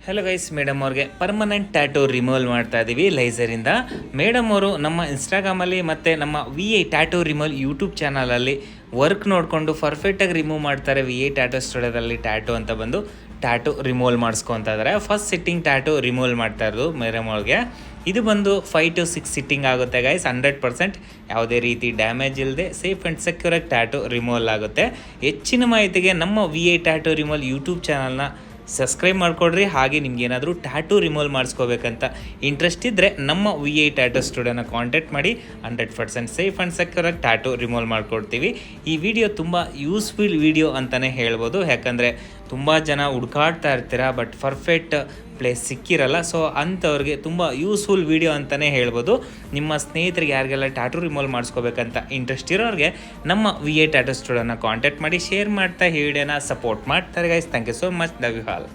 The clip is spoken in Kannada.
ಹಲೋ ಗೈಸ್, ಮೇಡಮ್ ಅವ್ರಿಗೆ ಪರ್ಮನೆಂಟ್ ಟ್ಯಾಟೂ ರಿಮೂವಲ್ ಮಾಡ್ತಾ ಇದ್ದೀವಿ ಲೈಸರಿಂದ. ಮೇಡಮ್ ಅವರು ನಮ್ಮ ಇನ್ಸ್ಟಾಗ್ರಾಮಲ್ಲಿ ಮತ್ತು ನಮ್ಮ VI ಟ್ಯಾಟೂ ರಿಮೂವಲ್ ಯೂಟ್ಯೂಬ್ ಚಾನಲಲ್ಲಿ ವರ್ಕ್ ನೋಡಿಕೊಂಡು ಪರ್ಫೆಕ್ಟಾಗಿ ರಿಮೂವ್ ಮಾಡ್ತಾರೆ. VI ಟ್ಯಾಟೂ ಸ್ಟುಡಿಯೋದಲ್ಲಿ ಟ್ಯಾಟೂ ಅಂತ ಬಂದು ಟ್ಯಾಟೂ ರಿಮೂವಲ್ ಮಾಡಿಸ್ಕೊತಾ ಇದ್ದಾರೆ. ಫಸ್ಟ್ ಸಿಟ್ಟಿಂಗ್ ಟ್ಯಾಟೂ ರಿಮೂವಲ್ ಮಾಡ್ತಾ ಇರೋದು ಮೇಡಮ್ ಅವ್ರಿಗೆ. ಇದು ಬಂದು 5 to 6 ಸಿಟ್ಟಿಂಗ್ ಆಗುತ್ತೆ ಗೈಸ್. 100% ಯಾವುದೇ ರೀತಿ ಡ್ಯಾಮೇಜ್ ಇಲ್ಲದೆ ಸೇಫ್ ಆ್ಯಂಡ್ ಸೆಕ್ಯೂರಾಗಿ ಟ್ಯಾಟೂ ರಿಮೂವಲ್ ಆಗುತ್ತೆ. ಹೆಚ್ಚಿನ ಮಾಹಿತಿಗೆ ನಮ್ಮ VI ಟ್ಯಾಟೂ ರಿಮೂವಲ್ ಯೂಟ್ಯೂಬ್ ಚಾನಲ್ನ ಸಬ್ಸ್ಕ್ರೈಬ್ ಮಾಡಿಕೊಡ್ರಿ. ಹಾಗೆ ನಿಮ್ಗೆ ಏನಾದರೂ ಟ್ಯಾಟೂ ರಿಮೂವಲ್ ಮಾಡಿಸ್ಕೋಬೇಕಂತ ಇಂಟ್ರೆಸ್ಟ್ ಇದ್ದರೆ ನಮ್ಮ VI ಟ್ಯಾಟೂ ಸ್ಟುಡಿಯೋನ ಕಾಂಟ್ಯಾಕ್ಟ್ ಮಾಡಿ. 100% ಸೇಫ್ ಆ್ಯಂಡ್ ಸೆಕ್ಯೂರಾಗಿ ಟ್ಯಾಟೂ ರಿಮೂವಲ್ ಮಾಡಿಕೊಡ್ತೀವಿ. ಈ ವಿಡಿಯೋ ತುಂಬ ಯೂಸ್ಫುಲ್ ವಿಡಿಯೋ ಅಂತಲೇ ಹೇಳ್ಬೋದು. ಯಾಕಂದರೆ ತುಂಬ ಜನ ಹುಡ್ಕಾಡ್ತಾ ಇರ್ತೀರ, ಬಟ್ ಪರ್ಫೆಕ್ಟ್ ಪ್ಲೇಸ್ ಸಿಕ್ಕಿರಲ್ಲ. ಸೊ ಅಂಥವ್ರಿಗೆ ತುಂಬ ಯೂಸ್ಫುಲ್ ವಿಡಿಯೋ ಅಂತಲೇ ಹೇಳ್ಬೋದು. ನಿಮ್ಮ ಸ್ನೇಹಿತರಿಗೆ ಯಾರಿಗೆಲ್ಲ ಟ್ಯಾಟೂ ರಿಮೂವಲ್ ಮಾಡಿಸ್ಕೋಬೇಕಂತ ಇಂಟ್ರೆಸ್ಟ್ ಇರೋರಿಗೆ ನಮ್ಮ VI ಟ್ಯಾಟೂ ಸ್ಟುಡಿಯೋನ ಕಾಂಟ್ಯಾಕ್ಟ್ ಮಾಡಿ. ಶೇರ್ ಮಾಡ್ತಾ ಈ ವಿಡಿಯೋನ ಸಪೋರ್ಟ್ ಮಾಡ್ತಾರೆ guys. Thank you so much. Love you all.